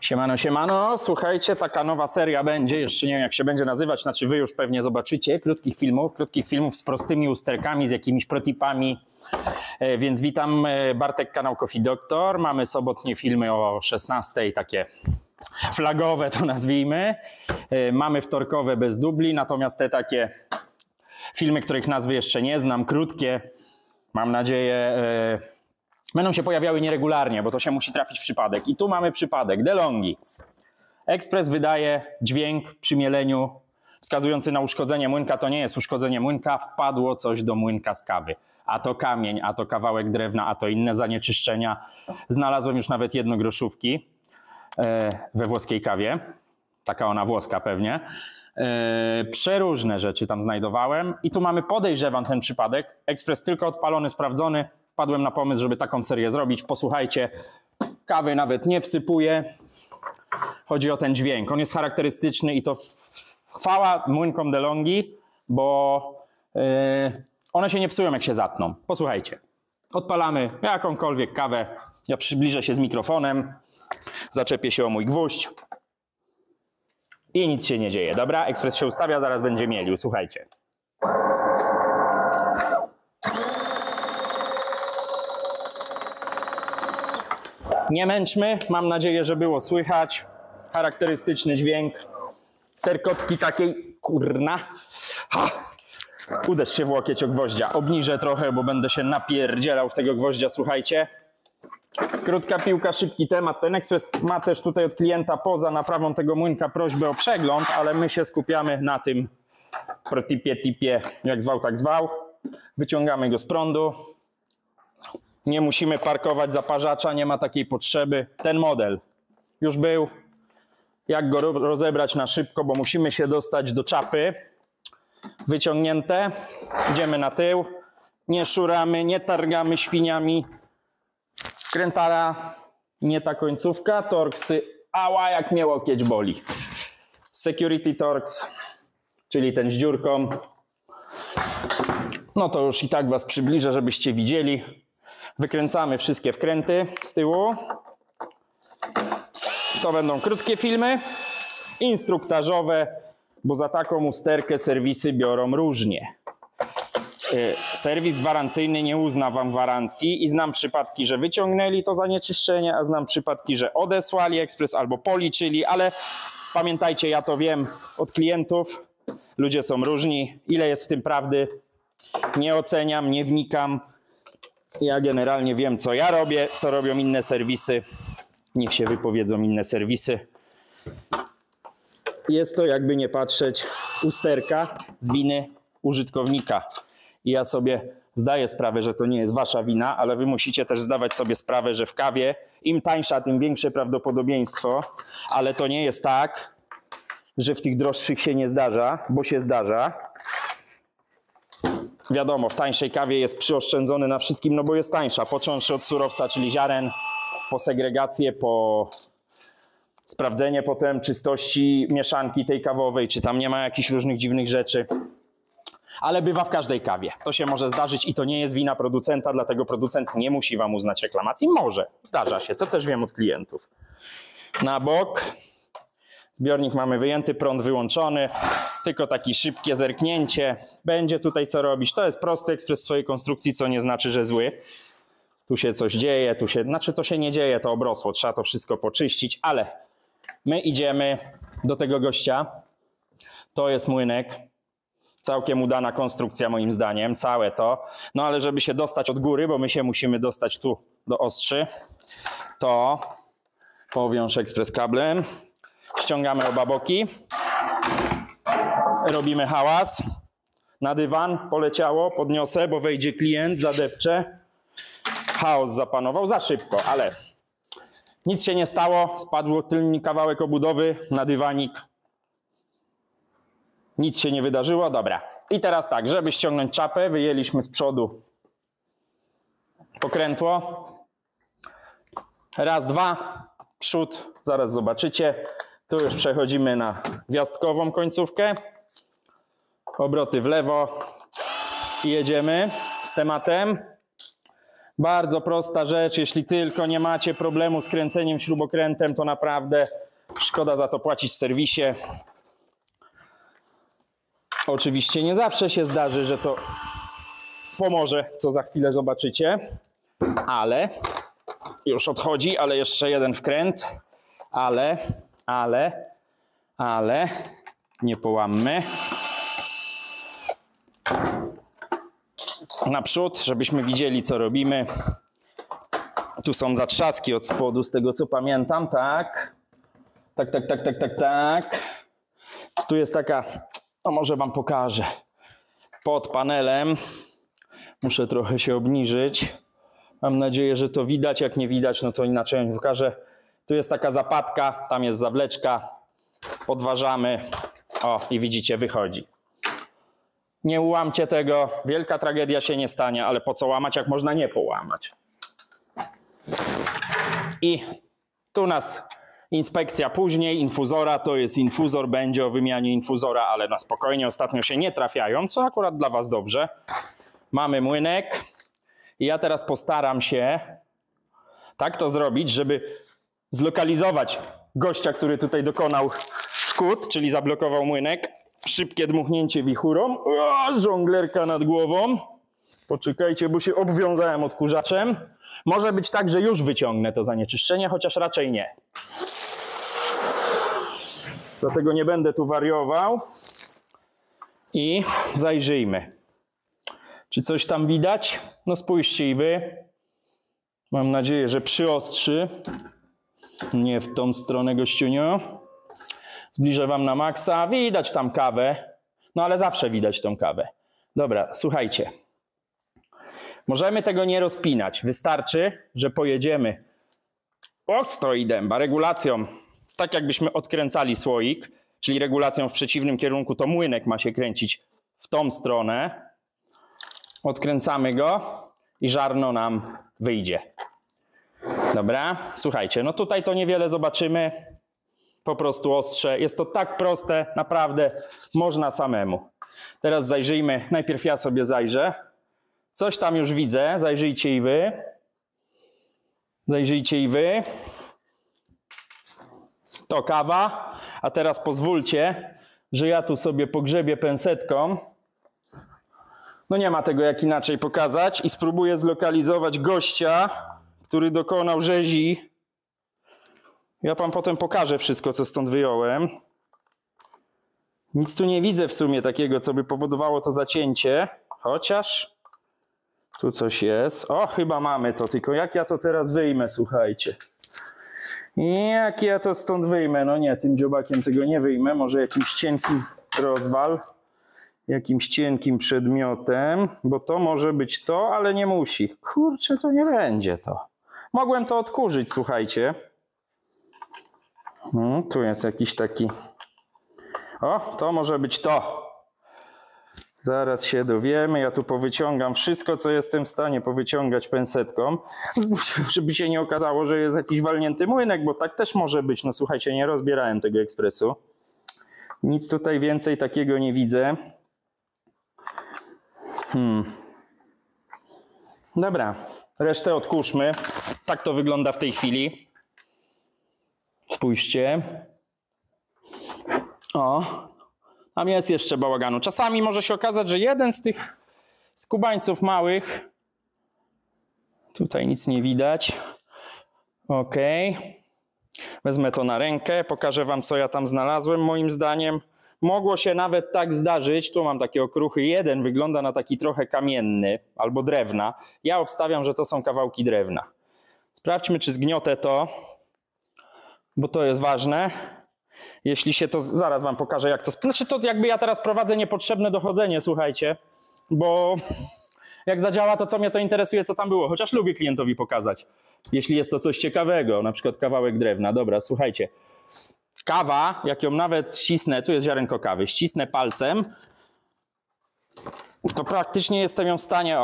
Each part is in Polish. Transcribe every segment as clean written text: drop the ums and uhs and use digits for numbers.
Siemano, siemano. Słuchajcie, taka nowa seria będzie, jeszcze nie wiem jak się będzie nazywać, znaczy wy już pewnie zobaczycie, krótkich filmów z prostymi usterkami, z jakimiś protipami. Więc witam, Bartek, kanał Coffee Doctor. Mamy sobotnie filmy o 16, takie flagowe to nazwijmy. Mamy wtorkowe bez dubli, natomiast te takie filmy, których nazwy jeszcze nie znam, krótkie, mam nadzieję, będą się pojawiały nieregularnie, bo to się musi trafić w przypadek. I tu mamy przypadek DeLonghi. Ekspres wydaje dźwięk przy mieleniu wskazujący na uszkodzenie młynka. To nie jest uszkodzenie młynka, wpadło coś do młynka z kawy. A to kamień, a to kawałek drewna, a to inne zanieczyszczenia. Znalazłem już nawet jednogroszówki we włoskiej kawie. Taka ona włoska pewnie. Przeróżne rzeczy tam znajdowałem. I tu mamy, podejrzewam, ten przypadek. Ekspres tylko odpalony, sprawdzony. Wpadłem na pomysł, żeby taką serię zrobić. Posłuchajcie, kawy nawet nie wsypuję. Chodzi o ten dźwięk. On jest charakterystyczny i to chwała młynkom DeLonghi, bo one się nie psują, jak się zatną. Posłuchajcie. Odpalamy jakąkolwiek kawę. Ja przybliżę się z mikrofonem. Zaczepię się o mój gwóźdź. I nic się nie dzieje. Dobra, ekspres się ustawia, zaraz będzie mielił. Słuchajcie. Nie męczmy, mam nadzieję, że było słychać. Charakterystyczny dźwięk. Terkotki takiej, kurna. Ha! Uderz się w łokieć o gwoździa. Obniżę trochę, bo będę się napierdzielał w tego gwoździa, słuchajcie. Krótka piłka, szybki temat. Ten ekspres ma też tutaj od klienta poza naprawą tego młynka prośbę o przegląd, ale my się skupiamy na tym protipie, jak zwał, tak zwał. Wyciągamy go z prądu. Nie musimy parkować zaparzacza, nie ma takiej potrzeby. Ten model już był. Jak go rozebrać na szybko, bo musimy się dostać do czapy. Wyciągnięte. Idziemy na tył. Nie szuramy, nie targamy świniami. Krętara, nie ta końcówka. Torksy, ała, jak mnie łokieć boli. Security Torx, czyli ten z dziurką. No to już i tak was przybliżę, żebyście widzieli. Wykręcamy wszystkie wkręty z tyłu. To będą krótkie filmy, instruktażowe, bo za taką usterkę serwisy biorą różnie. Serwis gwarancyjny nie uzna wam gwarancji i znam przypadki, że wyciągnęli to zanieczyszczenie, a znam przypadki, że odesłali ekspres albo policzyli, ale pamiętajcie, ja to wiem od klientów, ludzie są różni, ile jest w tym prawdy, nie oceniam, nie wnikam. Ja generalnie wiem, co ja robię, co robią inne serwisy. Niech się wypowiedzą inne serwisy. Jest to, jakby nie patrzeć, usterka z winy użytkownika. I ja sobie zdaję sprawę, że to nie jest wasza wina, ale wy musicie też zdawać sobie sprawę, że w kawie im tańsza, tym większe prawdopodobieństwo, ale to nie jest tak, że w tych droższych się nie zdarza, bo się zdarza. Wiadomo, w tańszej kawie jest przyoszczędzony na wszystkim, no bo jest tańsza. Począwszy od surowca, czyli ziaren, po segregację, po sprawdzenie potem czystości mieszanki tej kawowej, czy tam nie ma jakichś różnych dziwnych rzeczy. Ale bywa w każdej kawie. To się może zdarzyć i to nie jest wina producenta, dlatego producent nie musi wam uznać reklamacji. Może, zdarza się, to też wiem od klientów. Na bok. Zbiornik mamy wyjęty, prąd wyłączony, tylko takie szybkie zerknięcie. Będzie tutaj co robić. To jest prosty ekspres swojej konstrukcji, co nie znaczy, że zły. Tu się coś dzieje, znaczy to się nie dzieje, to obrosło. Trzeba to wszystko poczyścić, ale my idziemy do tego gościa. To jest młynek. Całkiem udana konstrukcja moim zdaniem, całe to. No ale żeby się dostać od góry, bo my się musimy dostać tu do ostrzy, to powiąż ekspres kablem. Ściągamy oba boki, robimy hałas, na dywan poleciało, podniosę, bo wejdzie klient, zadepcze. Chaos zapanował, za szybko, ale nic się nie stało, spadł tylny kawałek obudowy na dywanik. Nic się nie wydarzyło, dobra. I teraz tak, żeby ściągnąć czapę, wyjęliśmy z przodu pokrętło. Raz, dwa, przód, zaraz zobaczycie. Tu już przechodzimy na gwiazdkową końcówkę. Obroty w lewo i jedziemy z tematem. Bardzo prosta rzecz, jeśli tylko nie macie problemu z kręceniem śrubokrętem, to naprawdę szkoda za to płacić w serwisie. Oczywiście nie zawsze się zdarzy, że to pomoże, co za chwilę zobaczycie, ale już odchodzi, ale jeszcze jeden wkręt, ale nie połammy. Naprzód, żebyśmy widzieli, co robimy. Tu są zatrzaski od spodu, z tego co pamiętam, tak. Tak. Tu jest taka, no może wam pokażę, pod panelem. Muszę trochę się obniżyć. Mam nadzieję, że to widać. Jak nie widać, no to inaczej wam pokażę. Tu jest taka zapadka, tam jest zawleczka. Podważamy. O, i widzicie, wychodzi. Nie ułamcie tego. Wielka tragedia się nie stanie, ale po co łamać, jak można nie połamać. I tu nas inspekcja później. Infuzora, to jest infuzor. Będzie o wymianie infuzora, ale na spokojnie. Ostatnio się nie trafiają, co akurat dla was dobrze. Mamy młynek. I ja teraz postaram się tak to zrobić, żeby zlokalizować gościa, który tutaj dokonał szkód, czyli zablokował młynek. Szybkie dmuchnięcie wichurą. O, żonglerka nad głową. Poczekajcie, bo się obwiązałem odkurzaczem. Może być tak, że już wyciągnę to zanieczyszczenie, chociaż raczej nie. Dlatego nie będę tu wariował. I zajrzyjmy. Czy coś tam widać? No spójrzcie i wy. Mam nadzieję, że przyostrzy. Nie w tą stronę, gościunio. Zbliżę wam na maksa. Widać tam kawę. No ale zawsze widać tą kawę. Dobra, słuchajcie. Możemy tego nie rozpinać. Wystarczy, że pojedziemy. O, stoi dęba. Regulacją. Tak jakbyśmy odkręcali słoik. Czyli regulacją w przeciwnym kierunku. To młynek ma się kręcić w tą stronę. Odkręcamy go i żarno nam wyjdzie. Dobra, słuchajcie, no tutaj to niewiele zobaczymy. Po prostu ostrze. Jest to tak proste, naprawdę można samemu. Teraz zajrzyjmy, najpierw ja sobie zajrzę. Coś tam już widzę, zajrzyjcie i wy. Zajrzyjcie i wy. To kawa, a teraz pozwólcie, że ja tu sobie pogrzebię pensetką. No nie ma tego jak inaczej pokazać i spróbuję zlokalizować gościa, który dokonał rzezi. Ja wam potem pokażę wszystko, co stąd wyjąłem. Nic tu nie widzę w sumie takiego, co by powodowało to zacięcie. Chociaż tu coś jest. O, chyba mamy to, tylko jak ja to teraz wyjmę, słuchajcie. Jak ja to stąd wyjmę? No nie, tym dziobakiem tego nie wyjmę. Może jakimś cienkim rozwal. Jakimś cienkim przedmiotem, bo to może być to, ale nie musi. Kurczę, to nie będzie to. Mogłem to odkurzyć, słuchajcie. Tu jest jakiś taki... O, to może być to. Zaraz się dowiemy. Ja tu powyciągam wszystko, co jestem w stanie powyciągać pensetką. Żeby się nie okazało, że jest jakiś walnięty młynek, bo tak też może być. No słuchajcie, nie rozbierałem tego ekspresu. Nic tutaj więcej takiego nie widzę. Dobra, resztę odkurzmy. Tak to wygląda w tej chwili. Spójrzcie. O, tam jest jeszcze bałaganu. Czasami może się okazać, że jeden z tych skubańców małych, tutaj nic nie widać. Ok. Wezmę to na rękę, pokażę wam, co ja tam znalazłem. Moim zdaniem mogło się nawet tak zdarzyć. Tu mam takie okruchy. Jeden wygląda na taki trochę kamienny albo drewna. Ja obstawiam, że to są kawałki drewna. Sprawdźmy, czy zgniotę to, bo to jest ważne. Jeśli się to... Zaraz wam pokażę, jak to... Znaczy to jakby ja teraz prowadzę niepotrzebne dochodzenie, słuchajcie, bo jak zadziała, to co mnie to interesuje, co tam było. Chociaż lubię klientowi pokazać, jeśli jest to coś ciekawego, na przykład kawałek drewna. Dobra, słuchajcie. Kawa, jak ją nawet ścisnę, tu jest ziarenko kawy, ścisnę palcem, to praktycznie jestem ją w stanie,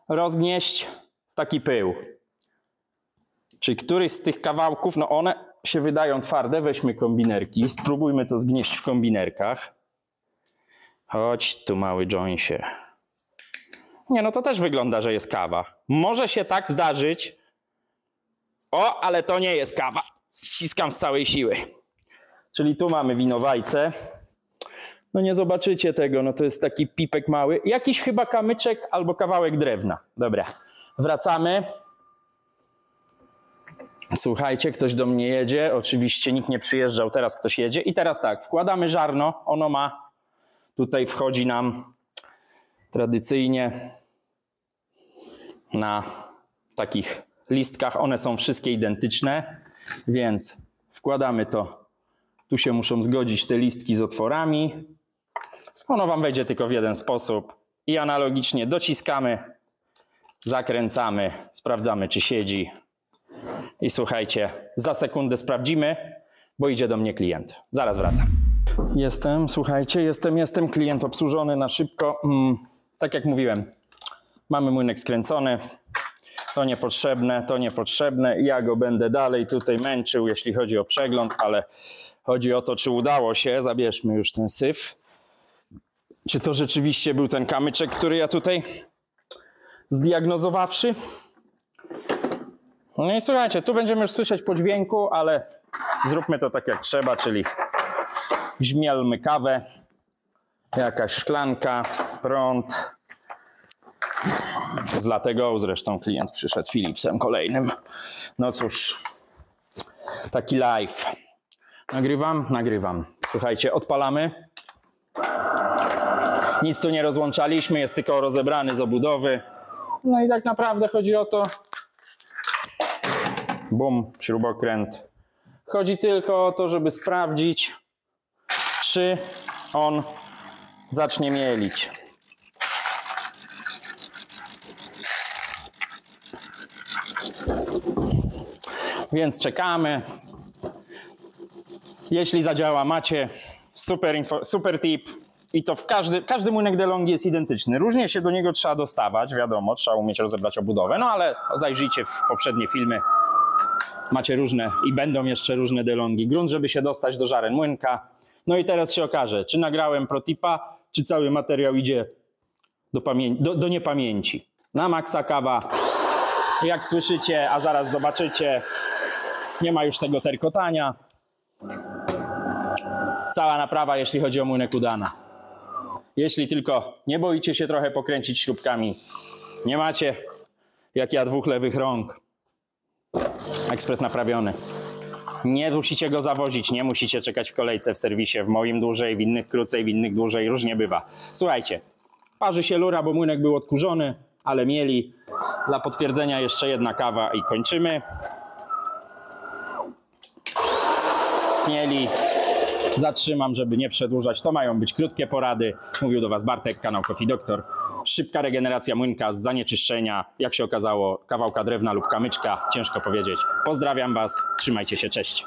rozgnieść w taki pył. Czyli któryś z tych kawałków, no one się wydają twarde, weźmy kombinerki, spróbujmy to zgnieść w kombinerkach. Chodź tu, mały Jonesie. Nie, no to też wygląda, że jest kawa. Może się tak zdarzyć. O, ale to nie jest kawa. Ściskam z całej siły. Czyli tu mamy winowajcę. No nie zobaczycie tego, no to jest taki pipek mały. Jakiś chyba kamyczek albo kawałek drewna. Dobra, wracamy. Słuchajcie, ktoś do mnie jedzie. Oczywiście nikt nie przyjeżdżał, teraz ktoś jedzie. I teraz tak, wkładamy żarno. Ono ma, tutaj wchodzi nam tradycyjnie na takich listkach. One są wszystkie identyczne, więc wkładamy to. Tu się muszą zgodzić te listki z otworami. Ono wam wejdzie tylko w jeden sposób. I analogicznie dociskamy, zakręcamy, sprawdzamy, czy siedzi. I słuchajcie, za sekundę sprawdzimy, bo idzie do mnie klient. Zaraz wracam. Słuchajcie, jestem. Klient obsłużony na szybko. Tak jak mówiłem, mamy młynek skręcony. To niepotrzebne. Ja go będę dalej tutaj męczył, jeśli chodzi o przegląd, ale chodzi o to, czy udało się. Zabierzmy już ten syf. Czy to rzeczywiście był ten kamyczek, który ja tutaj zdiagnozowawszy? No i słuchajcie, tu będziemy już słyszeć po dźwięku, ale zróbmy to tak jak trzeba, czyli grzmielmy kawę, jakaś szklanka, prąd. Z Latego zresztą klient przyszedł Philipsem kolejnym. No cóż, taki live. Nagrywam. Słuchajcie, odpalamy. Nic tu nie rozłączaliśmy, jest tylko rozebrany z obudowy. No i tak naprawdę chodzi o to, bum, śrubokręt. Chodzi tylko o to, żeby sprawdzić, czy on zacznie mielić. Więc czekamy. Jeśli zadziała, macie super tip. I to każdy młynek DeLonghi jest identyczny. Różnie się do niego trzeba dostawać, wiadomo, trzeba umieć rozebrać obudowę, no ale zajrzyjcie w poprzednie filmy. Macie różne i będą jeszcze różne DeLonghi. Grunt, żeby się dostać do żaren młynka. No i teraz się okaże, czy nagrałem protipa, czy cały materiał idzie do niepamięci. Na maksa kawa. Jak słyszycie, a zaraz zobaczycie, nie ma już tego terkotania. Cała naprawa, jeśli chodzi o młynek, udana. Jeśli tylko nie boicie się trochę pokręcić śrubkami, nie macie, jak ja, 2 lewych rąk. Ekspres naprawiony. Nie musicie go zawozić, nie musicie czekać w kolejce w serwisie, w moim dłużej, w innych krócej, w innych dłużej, różnie bywa. Słuchajcie, parzy się lura, bo młynek był odkurzony, ale mieli. Dla potwierdzenia jeszcze jedna kawa i kończymy. Mieli. Zatrzymam, żeby nie przedłużać. To mają być krótkie porady. Mówił do Was Bartek, kanał Coffee Doctor. Szybka regeneracja młynka z zanieczyszczenia, jak się okazało, kawałka drewna lub kamyczka. Ciężko powiedzieć. Pozdrawiam Was, trzymajcie się, cześć.